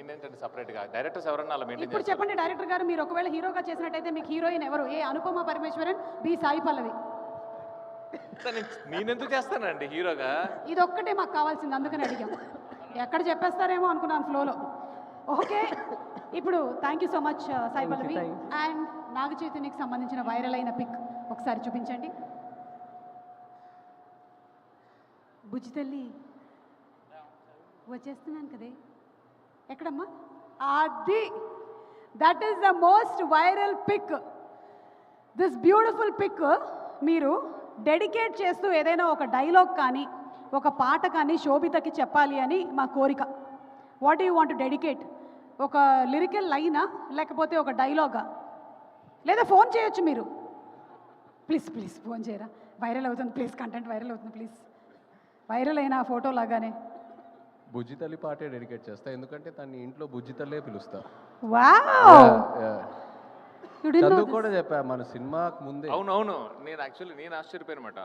నేనేంటంటే సపరేట్గా డైరెక్టర్స్ ఎవరన్నా అలా మెయింటైన్ ఇప్పుడు చెప్పండి డైరెక్టర్ గారు, మీరు ఒకవేళ హీరోగా చేసినట్టయితే మీకు హీరోయిన్ ఎవరు? ఏ అనుపమ పరమేశ్వరన్, బి సాయి పల్లవి? నేనెందుకు చేస్తానండి హీరోగా? ఇది ఒక్కటే మాకు కావాల్సింది, అందుకని అడిగాం. ఎక్కడ చెప్పేస్తారేమో అనుకున్నాను ఫ్లోలో. ఓకే, ఇప్పుడు thank you so much Sai Pallavi. And Naga చైతన్యకి సంబంధించిన వైరల్ అయిన పిక్ ఒకసారి చూపించండి. బుజ్జి తల్లి వచ్చేస్తున్నాను కదే, ఎక్కడమ్మా? అది that is the most viral pic. This beautiful pic మీరు డెడికేట్ చేస్తూ ఏదైనా ఒక డైలాగ్ కానీ ఒక పాట కానీ శోభితకి చెప్పాలి అని మా కోరిక. What you want dedicate? ఒక లిరికల్ లైనా లేకపోతే ఒక డైలాగా, లేదా ఫోన్ చేయొచ్చు మీరు. ప్లీజ్ ప్లీజ్ ఫోన్ చేయరా, వైరల్ అవుతుంది ప్లీజ్, కంటెంట్ వైరల్ అవుతుంది ప్లీజ్. వైరల్ అయిన ఫోటో లాగానే బుజ్జి తల్లి పాటే డెడికేట్ చేస్తా, ఎందుకంటే తన ఇంట్లో బుజ్జి తల్లే పిలుస్తా. వావ్, చదువు కూడా చెప్పా మన సినిమాకు ముందే. అవునవును, నేను యాక్చువల్లీ నేను ఆశ్చర్యపోయానమాట.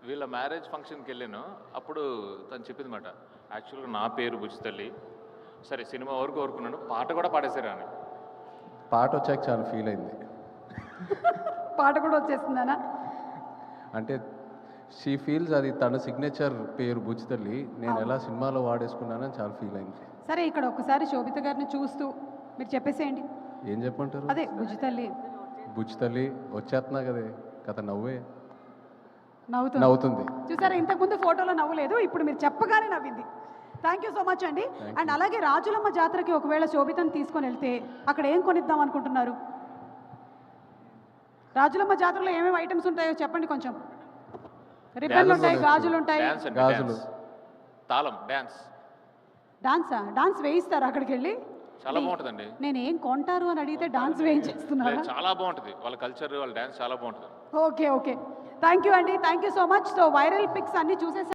వీళ్ళ మ్యారేజ్ ఫంక్షన్కి వెళ్ళాను, అప్పుడు తను చెప్పింది మాట, యాక్చువల్గా నా పేరు బుజ్జి తల్లి, సరే సినిమా వరకు కోరుకున్నాను, పాట కూడా పాడేశారు అని. పాట వచ్చాక చాలా ఫీల్ అయింది. పాట కూడా వచ్చేస్తుందనా? అంటే షీ ఫీల్స్ అది తన సిగ్నేచర్ పేరు బుజ్జి తల్లి, నేను ఎలా సినిమాలో వాడేసుకున్నానని చాలా ఫీల్ అయింది. సరే, ఇక్కడ ఒకసారి శోభిత గారిని చూస్తూ మీరు చెప్పేసేయండి. ఏం చెప్పంటారు? అదే బుజ్జి తల్లి. బుజ్జి తల్లి వచ్చేస్తున్నా కదే కథ, నవ్వే నవ్వుతుంది. చూసారా, ఇంతకుముందు ఫోటోలో నవ్వులేదు, ఇప్పుడు మీరు చెప్పగానే నవ్వింది. థ్యాంక్ యూ సో మచ్ అండి. అండ్ అలాగే రాజులమ్మ జాతరకి ఒకవేళ శోభితను తీసుకొని వెళ్తే అక్కడ ఏం కొనిద్దాం అనుకుంటున్నారు? రాజులమ్మ జాతరలో ఏమేమి ఐటమ్స్ ఉంటాయో చెప్పండి కొంచెం. రిబ్బన్లు ఉంటాయి, గాజులు ఉంటాయి. గాజులు, తాళం, డాన్స్. డాన్సా? డాన్స్ వేయిస్తారు అక్కడికి వెళ్ళి? చాలా బాగుంటుందండి. నేను ఏం కొంటారు అని అడిగితే డాన్స్ వేయించేస్తున్నారు. చాలా బాగుంటుంది వాళ్ళ కల్చర్, వాళ్ళ డాన్స్ చాలా బాగుంటుంది. ఓకే ఓకే, థ్యాంక్ యూ అండి, thank you so much. So viral pics అన్ని చూసేసి